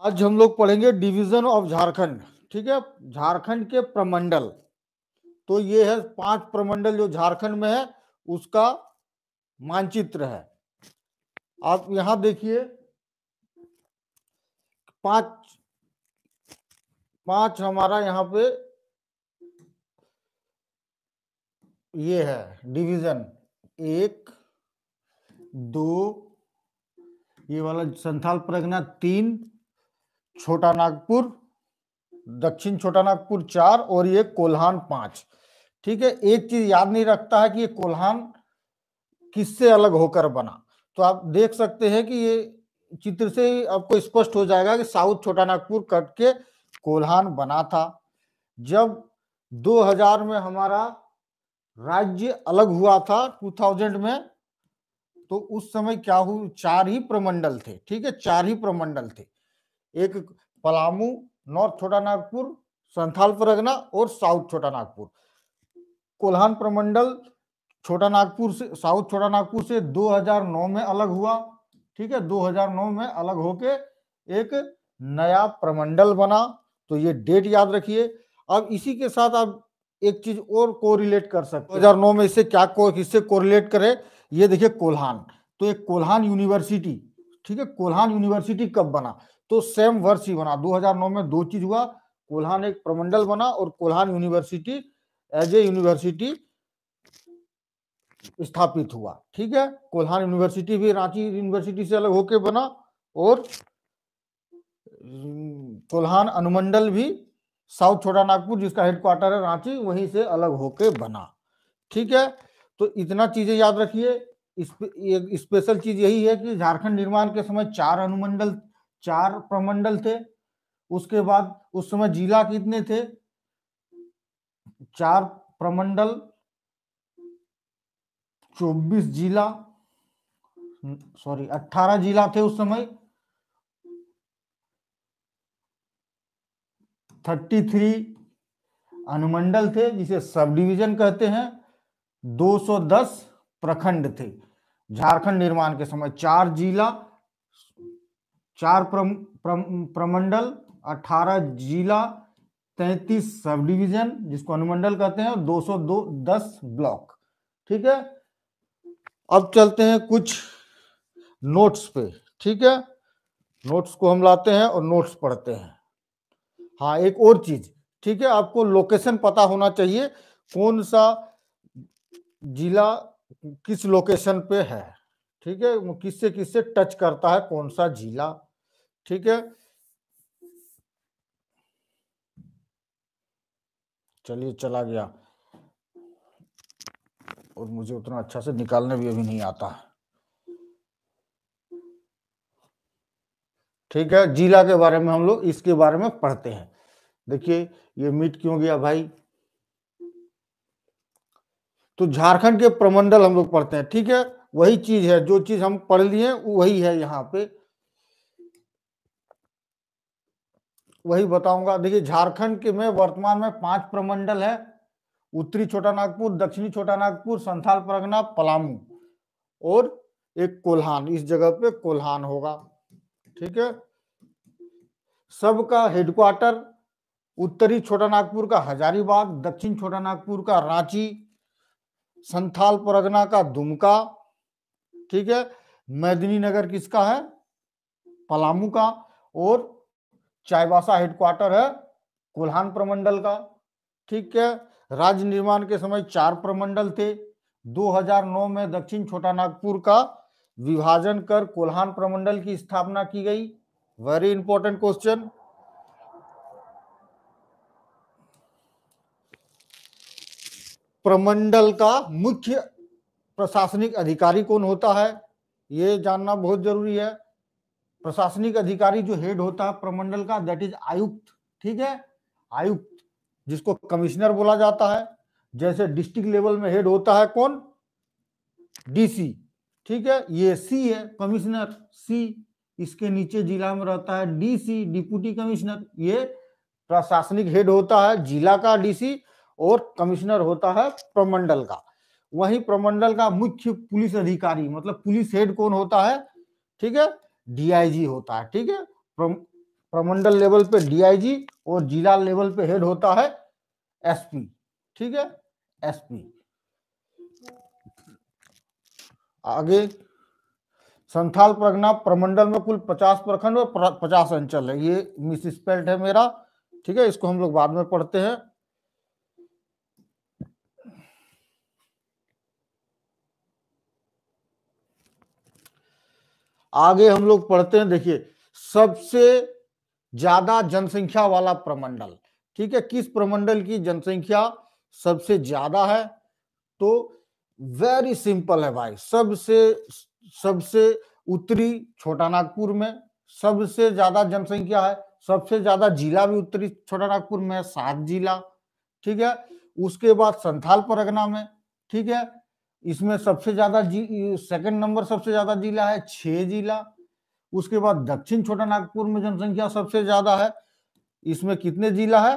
आज हम लोग पढ़ेंगे डिवीजन ऑफ झारखंड। ठीक है, झारखंड के प्रमंडल। तो ये है 5 प्रमंडल जो झारखंड में है, उसका मानचित्र है। आप यहां देखिए, 5 हमारा यहाँ पे ये है डिवीजन। 1 2, ये वाला संथाल परगना 3, छोटा नागपुर, दक्षिण छोटा नागपुर 4 और ये कोल्हान 5। ठीक है, एक चीज याद नहीं रखता है कि ये कोल्हान किससे अलग होकर बना। तो आप देख सकते हैं कि ये चित्र से ही आपको स्पष्ट हो जाएगा कि साउथ छोटा नागपुर कट के कोल्हान बना था। जब 2000 में हमारा राज्य अलग हुआ था 2000 में, तो उस समय क्या हुआ, 4 ही प्रमंडल थे। ठीक है, 4 ही प्रमंडल थे। एक पलामू, नॉर्थ छोटा नागपुर, संथाल परगना और साउथ छोटा नागपुर। कोल्हान प्रमंडल छोटा नागपुर से, साउथ छोटा नागपुर से 2009 में अलग हुआ। ठीक है, 2009 में अलग होके एक नया प्रमंडल बना। तो ये डेट याद रखिए। अब इसी के साथ आप एक चीज और कोरिलेट कर सकते हैं। 2009 में इससे क्या किससे कोरिलेट करे, ये देखिए कोल्हान। तो एक कोल्हान यूनिवर्सिटी, ठीक है, कोल्हान यूनिवर्सिटी कब बना, तो सेम वर्ष ही बना। 2009 में 2 चीज हुआ, कोल्हान एक प्रमंडल बना और Kolhan university as a university स्थापित हुआ। ठीक है, कोल्हान यूनिवर्सिटी भी रांची यूनिवर्सिटी से अलग होके बना और कोल्हान अनुमंडल भी साउथ छोटा नागपुर जिसका हेडक्वार्टर है रांची, वहीं से अलग होके बना। ठीक है, तो इतना चीजें याद रखिए। स्पेशल चीज यही है कि झारखंड निर्माण के समय 4 अनुमंडल, 4 प्रमंडल थे। उसके बाद उस समय जिला कितने थे, 4 प्रमंडल 24 जिला, सॉरी 18 जिला थे उस समय। 33 अनुमंडल थे जिसे सब डिवीजन कहते हैं। 210 प्रखंड थे झारखंड निर्माण के समय। 4 जिला, 4 प्रमंडल, 18 जिला, 33 सब डिवीजन जिसको अनुमंडल कहते हैं, 210 ब्लॉक। ठीक है, अब चलते हैं कुछ नोट्स पे। ठीक है, नोट्स को हम लाते हैं और नोट्स पढ़ते हैं। हाँ, एक और चीज, ठीक है, आपको लोकेशन पता होना चाहिए, कौन सा जिला किस लोकेशन पे है। ठीक है, वो किससे किससे टच करता है, कौन सा जिला। ठीक है, चलिए चला गया, और मुझे उतना अच्छा से निकालने भी अभी नहीं आता। ठीक है, जिला के बारे में हम लोग इसके बारे में पढ़ते हैं। देखिए ये मिट क्यों गया भाई। तो झारखंड के प्रमंडल हम लोग पढ़ते हैं। ठीक है, वही चीज है, जो चीज हम पढ़ लिए वही है यहाँ पे, वही बताऊंगा। देखिए झारखंड के में वर्तमान में 5 प्रमंडल है। उत्तरी छोटा नागपुर, दक्षिणी छोटा नागपुर, संथाल परगना, पलामू और एक कोल्हान। इस जगह पे कोल्हान होगा। ठीक है, सबका हेडक्वार्टर उत्तरी छोटा नागपुर का हजारीबाग, दक्षिण छोटा नागपुर का रांची, संथाल परगना का दुमका। ठीक है, मेदिनीनगर किसका है, पलामू का, और चाईबासा हेडक्वार्टर है कोल्हान प्रमंडल का। ठीक है, राज्य निर्माण के समय 4 प्रमंडल थे। 2009 में दक्षिण छोटा नागपुर का विभाजन कर कोल्हान प्रमंडल की स्थापना की गई। Very important question. प्रमंडल का मुख्य प्रशासनिक अधिकारी कौन होता है, ये जानना बहुत जरूरी है। प्रशासनिक अधिकारी जो हेड होता है प्रमंडल का, दैट इज आयुक्त। ठीक है, आयुक्त जिसको कमिश्नर बोला जाता है। जैसे डिस्ट्रिक्ट लेवल में हेड होता है कौन, डीसी। ठीक है, ये सी है कमिश्नर, सी। इसके नीचे जिला में रहता है डीसी, डिप्टी कमिश्नर। ये प्रशासनिक हेड होता है जिला का डीसी, और कमिश्नर होता है प्रमंडल का। वही प्रमंडल का मुख्य पुलिस अधिकारी मतलब पुलिस हेड कौन होता है, ठीक है, डीआईजी होता है। ठीक है, प्रमंडल लेवल पे डीआईजी और जिला लेवल पे हेड होता है एसपी। ठीक है, एसपी। आगे संथाल परगना प्रमंडल में कुल 50 प्रखंड और 50 अंचल है। ये मिस स्पेल्ड है मेरा, ठीक है, इसको हम लोग बाद में पढ़ते हैं। आगे हम लोग पढ़ते हैं, देखिए सबसे ज्यादा जनसंख्या वाला प्रमंडल, ठीक है, किस प्रमंडल की जनसंख्या सबसे ज्यादा है? तो वेरी सिंपल है भाई, सबसे उत्तरी छोटा नागपुर में सबसे ज्यादा जनसंख्या है। सबसे ज्यादा जिला भी उत्तरी छोटा नागपुर में है, 7 जिला। ठीक है, उसके बाद संथाल परगना में, ठीक है, इसमें सबसे ज्यादा सेकंड नंबर सबसे ज्यादा जिला है, 6 जिला। उसके बाद दक्षिण छोटा नागपुर में जनसंख्या सबसे ज्यादा है, इसमें कितने जिला है?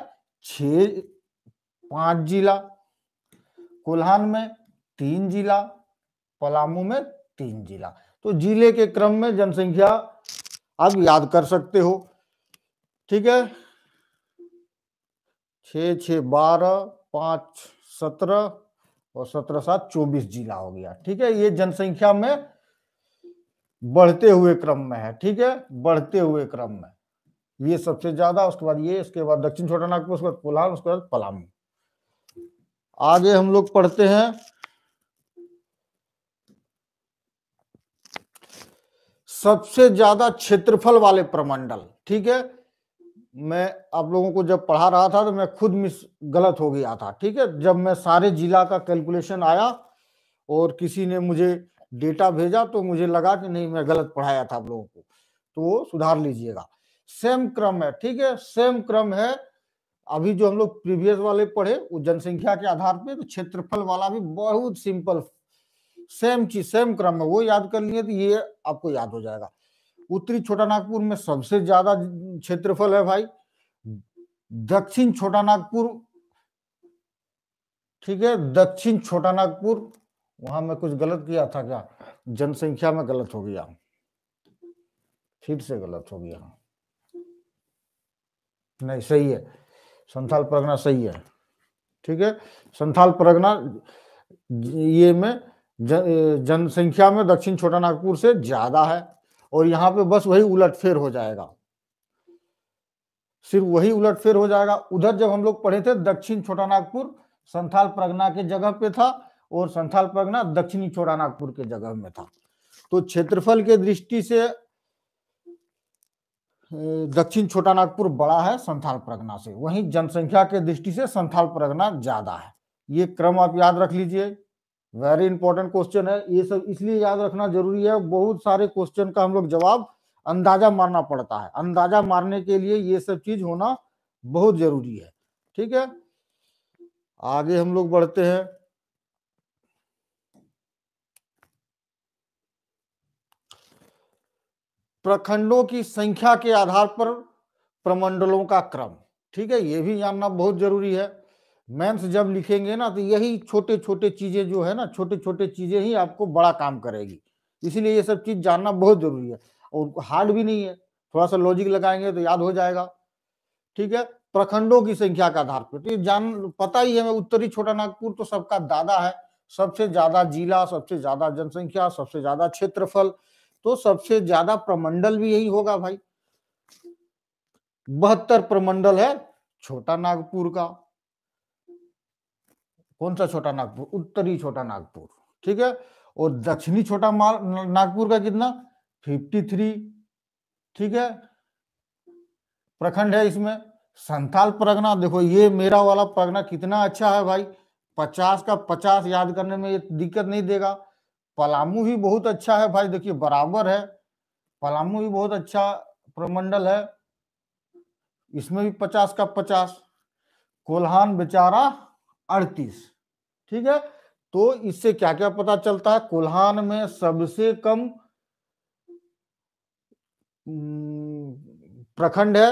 5 जिला। कोल्हान में 3 जिला, पलामू में 3 जिला। तो जिले के क्रम में जनसंख्या आप याद कर सकते हो। ठीक है, 6 6 12, 5 17 और 17 7 24 जिला हो गया। ठीक है, ये जनसंख्या में बढ़ते हुए क्रम में है। ठीक है, बढ़ते हुए क्रम में ये सबसे ज्यादा, उसके बाद ये, उसके बाद दक्षिण छोटा नागपुर, उसके बाद कोल्हान, उसके बाद पलामू। आगे हम लोग पढ़ते हैं सबसे ज्यादा क्षेत्रफल वाले प्रमंडल। ठीक है, मैं आप लोगों को जब पढ़ा रहा था तो मैं खुद गलत हो गया था। ठीक है, जब मैं सारे जिला का कैलकुलेशन आया और किसी ने मुझे डेटा भेजा तो मुझे लगा कि नहीं मैं गलत पढ़ाया था आप लोगों को, तो वो सुधार लीजिएगा। सेम क्रम है, ठीक है, सेम क्रम है। अभी जो हम लोग प्रीवियस वाले पढ़े वो जनसंख्या के आधार पे, तो क्षेत्रफल वाला भी बहुत सिंपल, सेम चीज, सेम क्रम है, वो याद कर लिए तो ये आपको याद हो जाएगा। उत्तरी छोटा नागपुर में सबसे ज्यादा क्षेत्रफल है भाई। दक्षिण छोटा नागपुर, ठीक है, दक्षिण छोटा नागपुर, वहां मैं कुछ गलत किया था क्या? जनसंख्या में गलत हो गया, फिर से गलत हो गया। नहीं, सही है, संथाल परगना सही है। ठीक है, संथाल परगना ये में जनसंख्या में दक्षिण छोटा नागपुर से ज्यादा है। और यहाँ पे बस वही उलटफेर हो जाएगा, सिर्फ वही उलटफेर हो जाएगा। उधर जब हम लोग पढ़े थे दक्षिण छोटा नागपुर संथाल परगना के जगह पे था और संथाल परगना दक्षिणी छोटा नागपुर के जगह में था। तो क्षेत्रफल के दृष्टि से दक्षिण छोटा नागपुर बड़ा है संथाल परगना से, वहीं जनसंख्या के दृष्टि से संथाल परगना ज्यादा है। ये क्रम आप याद रख लीजिए, वेरी इंपॉर्टेंट क्वेश्चन है। ये सब इसलिए याद रखना जरूरी है, बहुत सारे क्वेश्चन का हम लोग जवाब अंदाजा मारना पड़ता है, अंदाजा मारने के लिए ये सब चीज होना बहुत जरूरी है। ठीक है, आगे हम लोग बढ़ते हैं। प्रखंडों की संख्या के आधार पर प्रमंडलों का क्रम, ठीक है, ये भी जानना बहुत जरूरी है। मेंस जब लिखेंगे ना तो यही छोटे छोटे चीजें जो है ना, छोटे छोटे चीजें ही आपको बड़ा काम करेगी, इसीलिए ये सब चीज जानना बहुत जरूरी है। और हार्ड भी नहीं है, थोड़ा सा लॉजिक लगाएंगे तो याद हो जाएगा। ठीक है, प्रखंडों की संख्या के आधार पर, तो ये जान पता ही है, उत्तरी छोटा नागपुर तो सबका दादा है, सबसे ज्यादा जिला, सबसे ज्यादा जनसंख्या, सबसे ज्यादा क्षेत्रफल, तो सबसे ज्यादा प्रमंडल भी यही होगा भाई। 72 प्रमंडल है छोटा नागपुर का। कौन सा छोटा नागपुर? उत्तरी छोटा नागपुर। ठीक है, और दक्षिणी छोटा नागपुर का कितना? 53। ठीक है, प्रखंड है इसमें। संथाल परगना, देखो ये मेरा वाला परगना कितना अच्छा है भाई, 50 का 50 याद करने में ये दिक्कत नहीं देगा। पलामू भी बहुत अच्छा है भाई, देखिए बराबर है, पलामू भी बहुत अच्छा प्रमंडल है, इसमें भी 50 का 50। कोल्हान बेचारा 38। ठीक है, तो इससे क्या क्या पता चलता है? कोल्हान में सबसे कम प्रखंड है,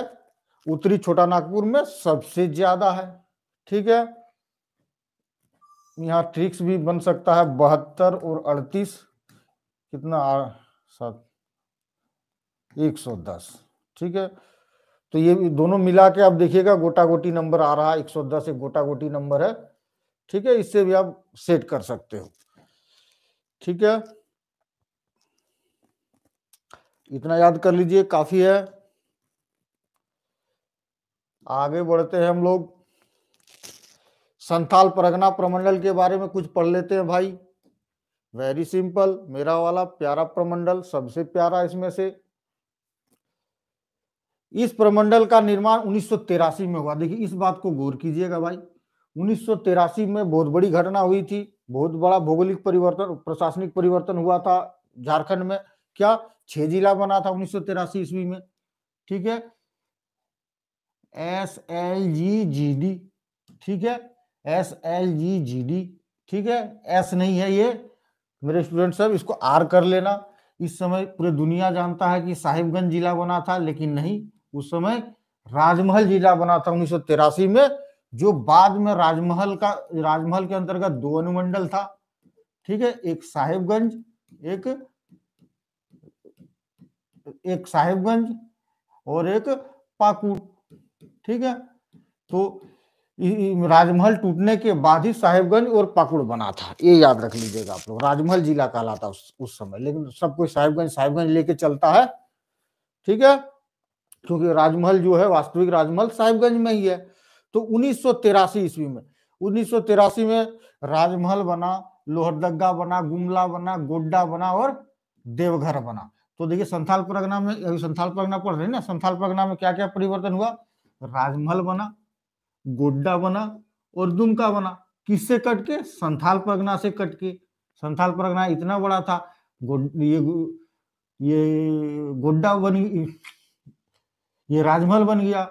उत्तरी छोटा नागपुर में सबसे ज्यादा है। ठीक है, यहाँ ट्रिक्स भी बन सकता है, 72 और 38 कितना? 110। ठीक है, तो ये दोनों मिला के आप देखिएगा गोटा गोटी नंबर आ रहा है 110 एक गोटा गोटी नंबर है, ठीक है। इससे भी आप सेट कर सकते हो, ठीक है। इतना याद कर लीजिए, काफी है। आगे बढ़ते हैं हम लोग, संथाल परगना प्रमंडल के बारे में कुछ पढ़ लेते हैं भाई। वेरी सिंपल, मेरा वाला प्यारा प्रमंडल, सबसे प्यारा इसमें से। इस प्रमंडल का निर्माण 1983 में हुआ। देखिए इस बात को गौर कीजिएगा भाई, 1983 में बहुत बड़ी घटना हुई थी, बहुत बड़ा भौगोलिक परिवर्तन, प्रशासनिक परिवर्तन हुआ था झारखंड में। क्या 6 जिला बना था 1983 ईस्वी में, ठीक है। SLGGD, ठीक है, SLGGD, ठीक है। एस नहीं है ये मेरे स्टूडेंट सब, इसको आर कर लेना। इस समय पूरी दुनिया जानता है कि साहिबगंज जिला बना था, लेकिन नहीं, उस समय राजमहल जिला बना था 1983 में, जो बाद में राजमहल के अंतर्गत 2 अनुमंडल था, ठीक है। एक साहिबगंज, एक साहिबगंज और एक पाकुड़, ठीक है। तो राजमहल टूटने के बाद ही साहिबगंज और पाकुड़ बना था, ये याद रख लीजिएगा आप लोग। राजमहल जिला कहलाता उस समय, लेकिन सब कोई साहिबगंज लेके चलता है, ठीक है, क्योंकि राजमहल जो है वास्तविक राजमहल साहिबगंज में ही है। तो 1983 ईस्वी में, 1983 में राजमहल बना, लोहरदगा बना, गुमला बना, गोड्डा बना और देवघर बना। तो देखिए संथाल परगना में, संथाल परगना पढ़ रहे हैं ना, संथाल परगना में क्या क्या परिवर्तन हुआ? राजमहल बना, गोड्डा बना और दुमका बना। किससे कट के? संथाल परगना से कट के। संथाल परगना इतना बड़ा था, ये गोड्डा बन, ये राजमहल बन गया,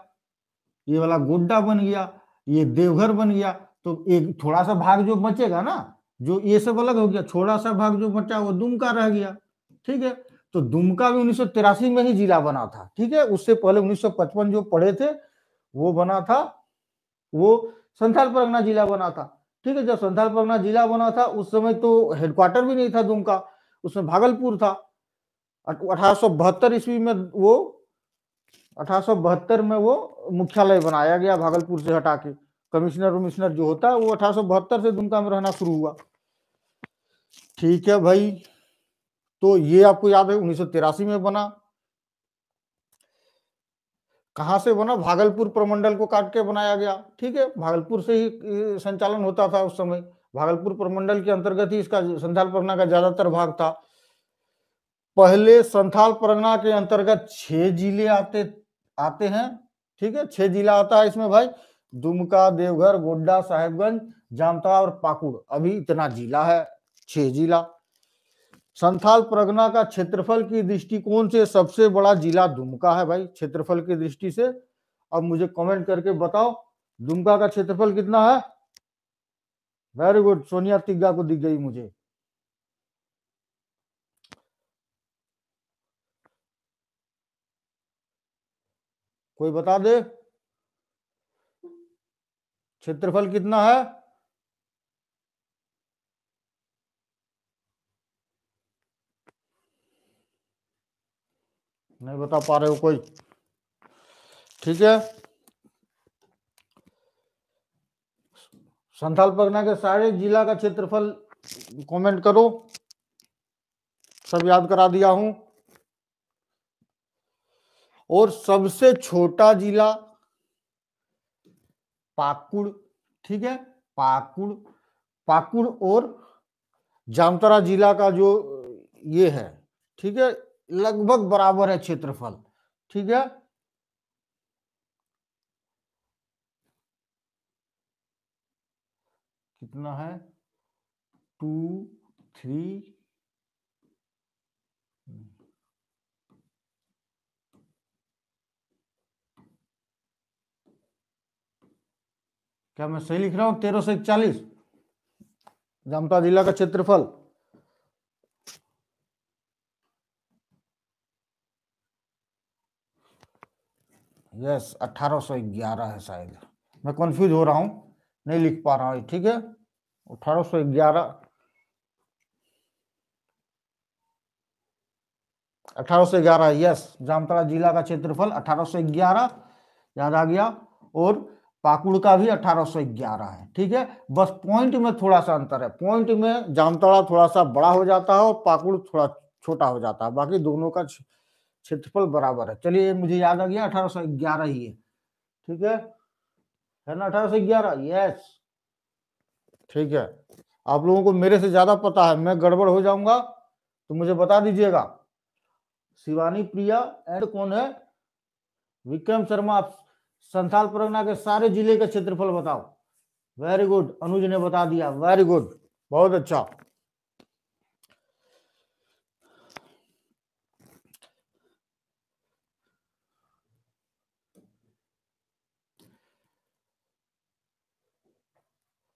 ये वाला गोड्डा बन गया, ये देवघर बन गया। तो एक थोड़ा सा भाग जो बचेगा ना, जो ये सब अलग हो गया, थोड़ा सा भाग जो बचा वो दुमका रह गया, ठीक है। तो दुमका भी 1983 में ही जिला बना था, ठीक है। उससे पहले 1955 जो पढ़े थे वो बना था, वो संथाल परगना जिला बना था, ठीक है। जब संथाल परगना जिला बना था उस समय तो हेडक्वार्टर भी नहीं था दुमका, उसमें भागलपुर था। 1872 ईस्वी में वो 1872 में वो मुख्यालय बनाया गया, भागलपुर से हटा के। कमिश्नर जो होता है वो 1872 से दुमका में रहना शुरू हुआ, ठीक है भाई। तो ये आपको याद है 1983 में बना। कहां से बना? भागलपुर प्रमंडल को काट के बनाया गया, ठीक है। भागलपुर से ही संचालन होता था उस समय, भागलपुर प्रमंडल के अंतर्गत ही इसका संथाल परगना का ज्यादातर भाग था। पहले संथाल परगना के अंतर्गत 6 जिले आते हैं, ठीक है। 6 जिला आता है इसमें भाई, दुमका, देवघर, गोड्डा, साहिबगंज, जामताड़ा और पाकुड़। अभी इतना जिला है, 6 जिला। संथाल परगना का क्षेत्रफल की दृष्टिकोण से सबसे बड़ा जिला दुमका है भाई, क्षेत्रफल की दृष्टि से। अब मुझे कमेंट करके बताओ दुमका का क्षेत्रफल कितना है? वेरी गुड, सोनिया तिग्गा को दिख गई मुझे। कोई बता दे क्षेत्रफल कितना है? नहीं बता पा रहे हो कोई? ठीक है, संथाल परगना के सारे जिला का क्षेत्रफल कमेंट करो, सब याद करा दिया हूं। और सबसे छोटा जिला पाकुड़, ठीक है। पाकुड़ और जामताड़ा जिला का जो ये है, ठीक है, लगभग बराबर है क्षेत्रफल, ठीक है। कितना है? 2, 3, क्या मैं सही लिख रहा हूं? 1341 जामताड़ा जिला का क्षेत्रफल। यस, 1811 है शायद, मैं कंफ्यूज हो रहा हूं, नहीं लिख पा रहा हूं, ठीक है। 1811, 1811, यस, जामताड़ा जिला का क्षेत्रफल 1811 याद आ गया। और पाकुड़ का भी 1811 है। ठीक है, बस पॉइंट में थोड़ा सा अंतर है, पॉइंट में जामताड़ा थोड़ा सा बड़ा हो जाता है और पाकुड़ थोड़ा छोटा हो जाता है, बाकी दोनों का क्षेत्रफल बराबर है। चलिए, मुझे याद आ गया 1811 ही है। ठीक है ना, 1811, यस। ठीक है, आप लोगों को मेरे से ज्यादा पता है, मैं गड़बड़ हो जाऊंगा तो मुझे बता दीजिएगा। शिवानी प्रिया एंड कौन है, विक्रम शर्मा। संथाल परगना के सारे जिले का क्षेत्रफल बताओ। वेरी गुड, अनुज ने बता दिया, वेरी गुड, बहुत अच्छा।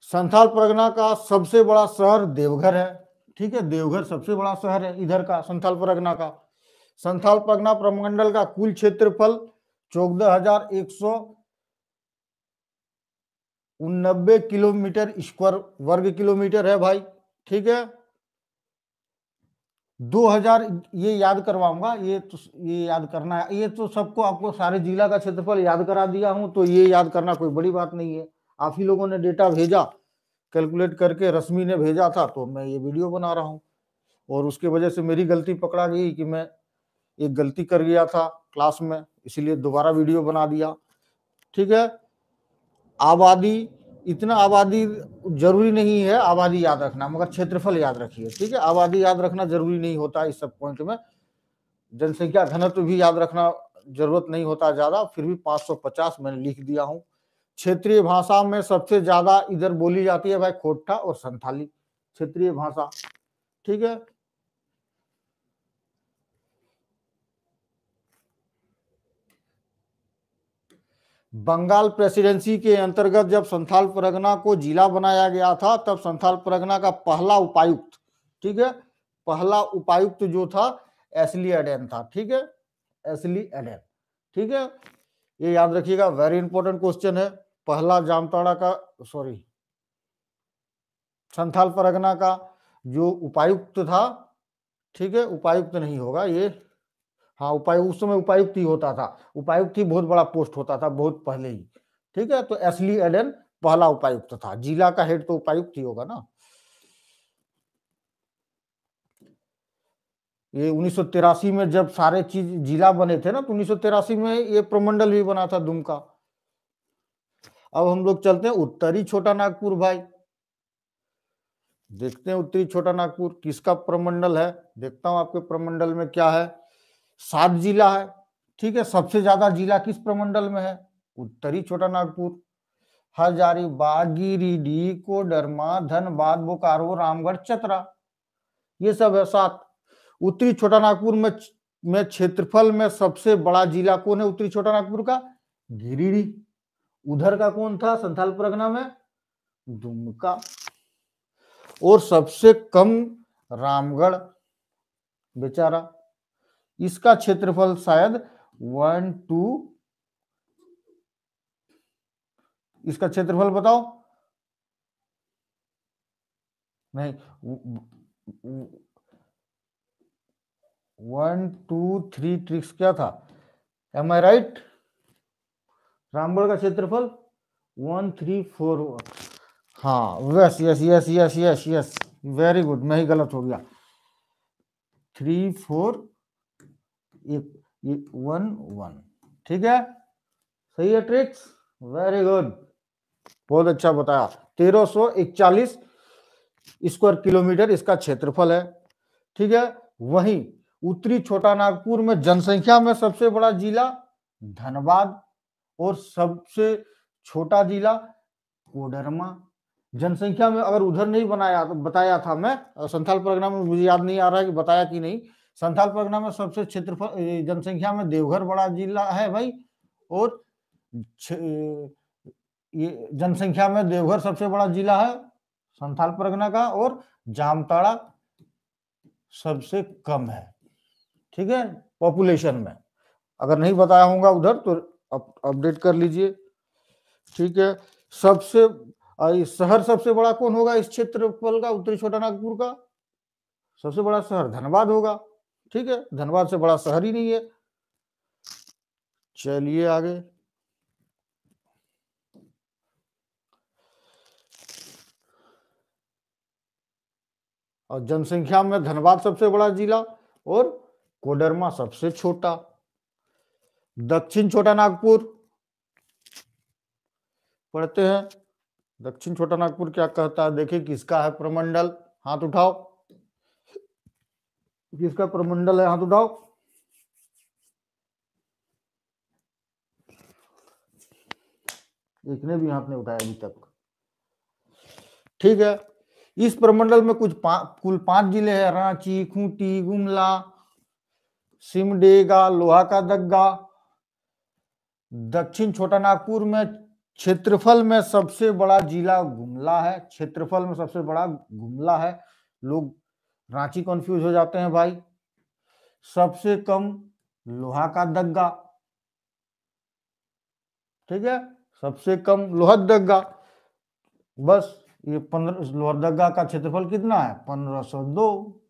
संथाल परगना का सबसे बड़ा शहर देवघर है। ठीक है, देवघर सबसे बड़ा शहर है इधर का, संथाल परगना का। संथाल परगना प्रमंडल का कुल क्षेत्रफल 14,189 किलोमीटर स्क्वायर वर्ग किलोमीटर है भाई। ठीक है, 2000, ये याद करवाऊंगा, ये याद करना है, ये तो सबको, आपको सारे जिला का क्षेत्रफल याद करा दिया हूं, तो ये याद करना कोई बड़ी बात नहीं है। आप ही लोगों ने डेटा भेजा, कैलकुलेट करके रश्मि ने भेजा था, तो मैं ये वीडियो बना रहा हूँ। और उसके वजह से मेरी गलती पकड़ा गई कि मैं एक गलती कर गया था क्लास में, इसीलिए दोबारा वीडियो बना दिया। ठीक है, आबादी, इतना आबादी जरूरी नहीं है आबादी याद रखना, मगर क्षेत्रफल याद रखिए। ठीक है, आबादी याद रखना जरूरी नहीं होता इस सब पॉइंट में। जनसंख्या घनत्व भी याद रखना जरूरत नहीं होता ज्यादा, फिर भी 550 मैंने लिख दिया हूं। क्षेत्रीय भाषा में सबसे ज्यादा इधर बोली जाती है भाई खोट्टा और संथाली क्षेत्रीय भाषा। ठीक है, बंगाल प्रेसिडेंसी के अंतर्गत जब संथाल परगना को जिला बनाया गया था, तब संथाल परगना का पहला उपायुक्त, ठीक है, पहला उपायुक्त जो था एसली एडेन था। ठीक है, एसली एडेन। ठीक है, ये याद रखिएगा, वेरी इंपॉर्टेंट क्वेश्चन है। पहला जामताड़ा का, सॉरी, संथाल परगना का जो उपायुक्त था, ठीक है, उपायुक्त नहीं होगा ये, हाँ उपायुक्त, उस समय उपायुक्त ही होता था, उपायुक्त ही बहुत बड़ा पोस्ट होता था बहुत पहले ही। ठीक है, तो एसली एडन पहला उपायुक्त था, जिला का हेड तो उपायुक्त ही होगा ना। ये 1983 में जब सारे चीज जिला बने थे ना, तो 1983 में ये प्रमंडल भी बना था दुमका। अब हम लोग चलते हैं उत्तरी छोटा नागपुर भाई, देखते हैं उत्तरी छोटा नागपुर किसका प्रमंडल है। देखता हूं आपके प्रमंडल में क्या है, 7 जिला है। ठीक है, सबसे ज्यादा जिला किस प्रमंडल में है, उत्तरी छोटा नागपुर। हजारीबाग, गिरिडीह, कोडरमा, धनबाद, बोकारो, रामगढ़, चतरा, ये सब है 7। उत्तरी छोटा नागपुर में क्षेत्रफल में सबसे बड़ा जिला कौन है उत्तरी छोटा नागपुर का, गिरिडीह। उधर का कौन था संथाल परगना में, दुमका। और सबसे कम रामगढ़ बेचारा, इसका क्षेत्रफल शायद 1 2, इसका क्षेत्रफल बताओ, नहीं 1 2 3 ट्रिक्स क्या था, एम आई राइट। रामगढ़ का क्षेत्रफल 1 3 4, हाँ yes yes yes yes yes yes, very good, मैं ही गलत हो गया। 3 4 1 1, ठीक है, सही है ट्रिक्स, वेरी गुड, बहुत अच्छा बताया। 1341 स्क्वायर किलोमीटर इसका क्षेत्रफल है। ठीक है, वहीं उत्तरी छोटा नागपुर में जनसंख्या में सबसे बड़ा जिला धनबाद और सबसे छोटा जिला कोडरमा। जनसंख्या में अगर उधर नहीं बनाया तो बताया था मैं, संथाल परगना में मुझे याद नहीं आ रहा है कि बताया कि नहीं। संथाल परगना में सबसे क्षेत्रफल जनसंख्या में देवघर बड़ा जिला है भाई, और ये जनसंख्या में देवघर सबसे बड़ा जिला है संथाल परगना का, और जामताड़ा सबसे कम है। ठीक है, पॉपुलेशन में, अगर नहीं बताया होगा उधर तो अपडेट कर लीजिए। ठीक है, सबसे शहर सबसे बड़ा कौन होगा इस क्षेत्रफल का, उत्तरी छोटा नागपुर का सबसे बड़ा शहर धनबाद होगा। ठीक है, धनबाद से बड़ा शहर ही नहीं है। चलिए आगे, और जनसंख्या में धनबाद सबसे बड़ा जिला और कोडरमा सबसे छोटा। दक्षिण छोटा नागपुर पढ़ते हैं। दक्षिण छोटा नागपुर क्या कहता है, देखिए किसका है प्रमंडल, हाथ उठाओ, किसका प्रमंडल है, हाथ उठाओ। एक ने भी हाथ नहीं उठाया अभी तक। ठीक है, इस प्रमंडल में कुल 5 जिले हैं, रांची, खूंटी, गुमला, सिमडेगा, लोहा का दग्गा। दक्षिण छोटा नागपुर में क्षेत्रफल में सबसे बड़ा जिला गुमला है, क्षेत्रफल में सबसे बड़ा गुमला है। लोग रांची कंफ्यूज हो जाते हैं भाई। सबसे कम लोहा का दग्गा, ठीक है, सबसे कम लोहरदग्गा। बस ये 15 लोहरदग्गा का क्षेत्रफल कितना है, 1502।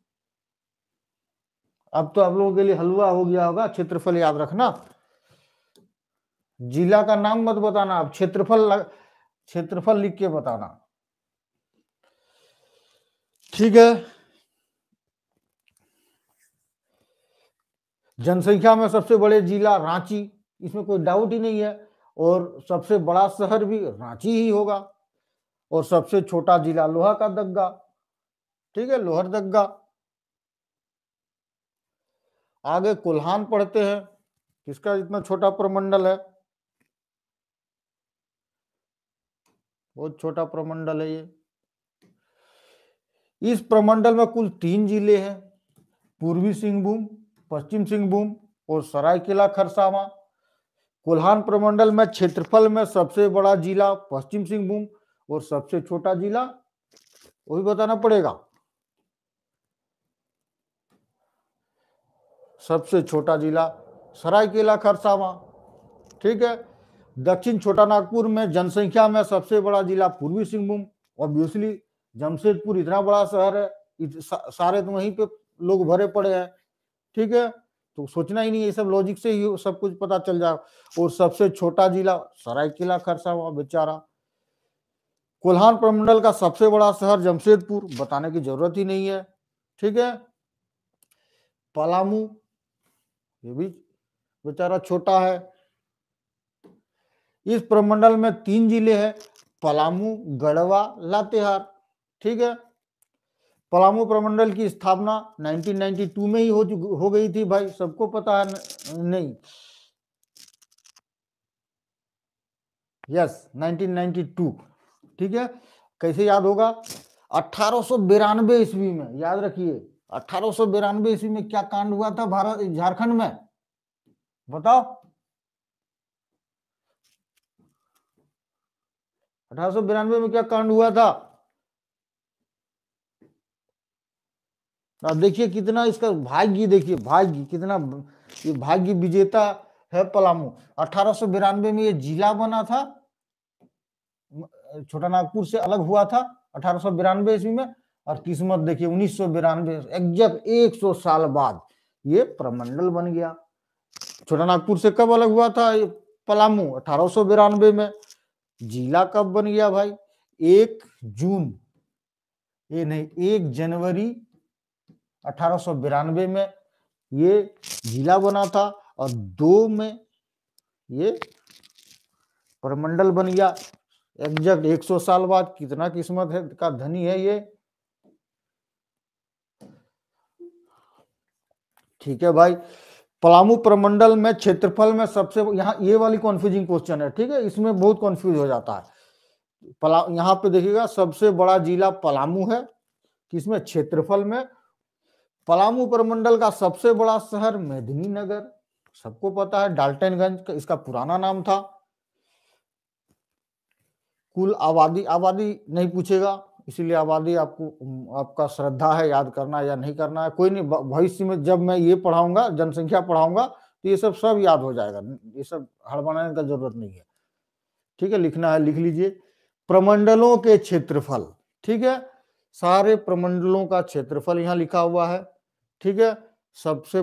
अब तो आप लोगों के लिए हलवा हो गया होगा, क्षेत्रफल याद रखना, जिला का नाम मत बताना, आप क्षेत्रफल लिख के बताना, ठीक है। जनसंख्या में सबसे बड़े जिला रांची, इसमें कोई डाउट ही नहीं है, और सबसे बड़ा शहर भी रांची ही होगा, और सबसे छोटा जिला लोहा का दग्गा, ठीक है, लोहरदग्गा। आगे कोल्हान पढ़ते हैं, किसका इतना छोटा प्रमंडल है, बहुत छोटा प्रमंडल है ये। इस प्रमंडल में कुल 3 जिले हैं, पूर्वी सिंहभूम, पश्चिम सिंहभूम और सरायकेला खरसावां। कोल्हान प्रमंडल में क्षेत्रफल में सबसे बड़ा जिला पश्चिम सिंहभूम और सबसे छोटा जिला वही बताना पड़ेगा, सबसे छोटा जिला सरायकेला खरसावां, ठीक है। दक्षिण छोटा नागपुर में जनसंख्या में सबसे बड़ा जिला पूर्वी सिंहभूम, ऑब्वियसली जमशेदपुर इतना बड़ा शहर है, सारे तो वहीं पे लोग भरे पड़े हैं, ठीक है, तो सोचना ही नहीं, ये सब लॉजिक से ही सब कुछ पता चल जाएगा। और सबसे छोटा जिला सरायकेला खरसावां बेचारा। कोल्हान प्रमंडल का सबसे बड़ा शहर जमशेदपुर, बताने की जरूरत ही नहीं है, ठीक है। पलामू, ये भी बेचारा छोटा है। इस प्रमंडल में 3 जिले हैं, पलामू, गढ़वा, लातेहार, ठीक है। पलामू प्रमंडल की स्थापना 1992 में ही हो गई थी भाई, सबको पता है नहीं, यस 1992, ठीक है। कैसे याद होगा, 1892 ईस्वी में, याद रखिए 1892 ईस्वी में क्या कांड हुआ था भारत झारखंड में, बताओ 1892 में क्या कांड हुआ था। अब देखिए कितना इसका भाग्य, देखिए भाग्य कितना, ये भाग्य विजेता है पलामू। 1892 में ये जिला बना था, छोटा नागपुर से अलग हुआ था 1892 ईस्वी में, और किस्मत देखिए 1992 एग्जैक्ट 100 साल बाद ये प्रमंडल बन गया। छोटा नागपुर से कब अलग हुआ था पलामू, 1892 में। जिला कब बन गया भाई, 1 जून, ये नहीं 1 जनवरी 1892 में ये जिला बना था, और 2 में ये प्रमंडल बन गया एग्जैक्ट 100 साल बाद। कितना किस्मत है का धनी है ये, ठीक है भाई। पलामू प्रमंडल में क्षेत्रफल में सबसे, यहाँ ये वाली कॉन्फ्यूजिंग क्वेश्चन है, ठीक है, इसमें बहुत कॉन्फ्यूज हो जाता है। यहाँ पे देखिएगा सबसे बड़ा जिला पलामू है, किसमें, क्षेत्रफल में। पलामू प्रमंडल का सबसे बड़ा शहर मेदिनीनगर, सबको पता है, डाल्टनगंज इसका पुराना नाम था। कुल आबादी नहीं पूछेगा, इसीलिए आबादी आपका श्रद्धा है याद करना या नहीं करना है, कोई नहीं, भविष्य में जब मैं ये पढ़ाऊंगा, जनसंख्या पढ़ाऊंगा, तो ये सब याद हो जाएगा, ये सब हड़बड़ाने का जरूरत नहीं है, ठीक है। लिखना है लिख लीजिए, प्रमंडलों के क्षेत्रफल, ठीक है, सारे प्रमंडलों का क्षेत्रफल यहाँ लिखा हुआ है, ठीक है। सबसे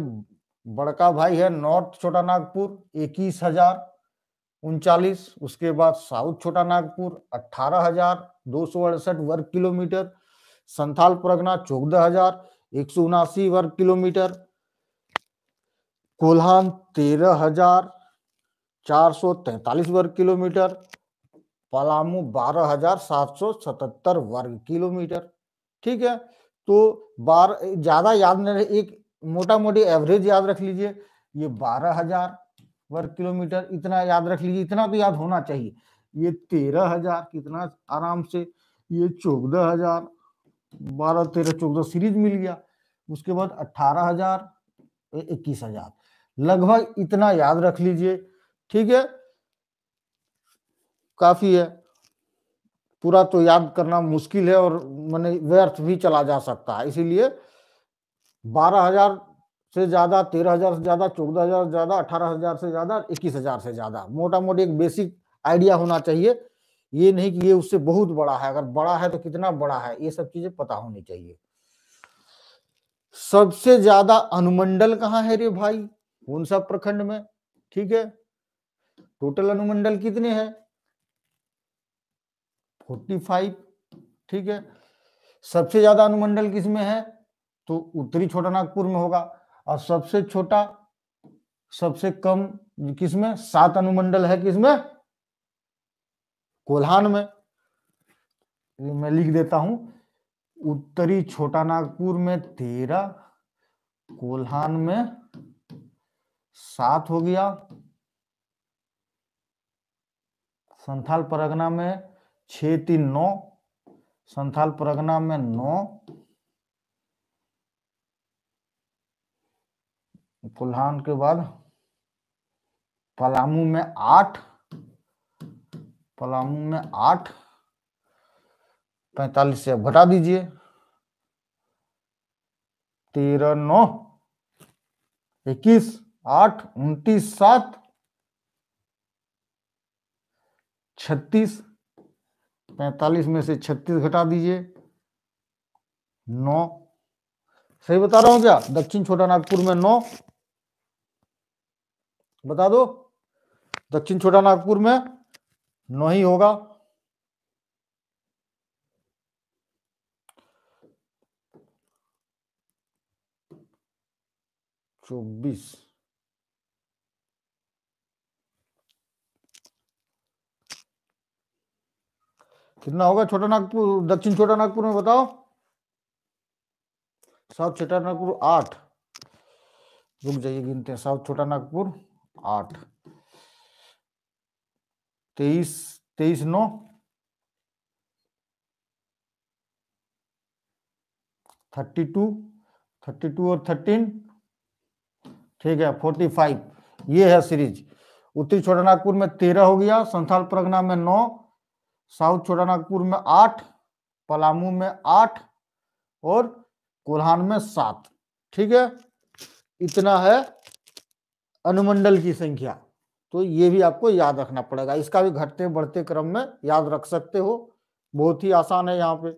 बड़का भाई है नॉर्थ छोटा नागपुर 21,039, उसके बाद साउथ छोटा नागपुर 18,268 वर्ग किलोमीटर, संथाल परगना 14,179 वर्ग किलोमीटर, कोल्हान 13,443 वर्ग किलोमीटर, पलामू 12,777 वर्ग किलोमीटर। ठीक है, तो ज्यादा याद नहीं रहे, एक मोटा मोटी एवरेज याद रख लीजिए, ये 12,000 वर्ग किलोमीटर इतना याद रख लीजिए, इतना तो याद होना चाहिए। ये 13,000 कितना आराम से, ये 14,000, 12, 13, 14 सीरीज मिल गया। उसके बाद 18,000, 21,000, लगभग इतना याद रख लीजिए। ठीक है, काफी है, पूरा तो याद करना मुश्किल है और माने व्यर्थ भी चला जा सकता है। इसीलिए 12,000 से ज्यादा, 13,000 से ज्यादा, 14,000 से ज्यादा, 18,000 से ज्यादा, 21,000 से ज्यादा, मोटा मोटी एक बेसिक आइडिया होना चाहिए। ये नहीं कि ये उससे बहुत बड़ा है, अगर बड़ा है तो कितना बड़ा है, ये सब चीजें पता होनी चाहिए। सबसे ज्यादा अनुमंडल कहाँ है रे भाई, कौन सा प्रखंड में? ठीक है, टोटल अनुमंडल कितने हैं? 45। ठीक है, सबसे ज्यादा अनुमंडल किसमें है? तो उत्तरी छोटा नागपुर में होगा। और सबसे छोटा, सबसे कम किसमें? 7 अनुमंडल है किसमें? कोल्हान में। मैं लिख देता हूं, उत्तरी छोटा नागपुर में 13, कोल्हान में 7 हो गया, संथाल परगना में 6, 3, 9, संथाल परगना में 9, कोल्हान के बाद पलामू में 8, पलामू में 8, 45 से घटा दीजिए, 13, 9, 21, 8, 29, 7, 36, 45 में से 36 घटा दीजिए, 9। सही बता रहा हूं क्या? दक्षिण छोटा नागपुर में 9, बता दो, दक्षिण छोटा नागपुर में 9 ही होगा। चौबीस, कितना होगा छोटा नागपुर, दक्षिण छोटा नागपुर में बताओ? साउथ छोटा नागपुर 8, रुक जाइए गिनते हैं, साउथ छोटा नागपुर 8, 23, 23, 9, 32, 32 और 13, ठीक है 45, ये है सीरीज। उत्तरी छोटा नागपुर में 13 हो गया, संथाल परगना में 9, साउथ छोटा नागपुर में 8, पलामू में 8 और कोल्हान में 7। ठीक है, इतना है अनुमंडल की संख्या। तो ये भी आपको याद रखना पड़ेगा, इसका भी घटते बढ़ते क्रम में याद रख सकते हो, बहुत ही आसान है यहाँ पे।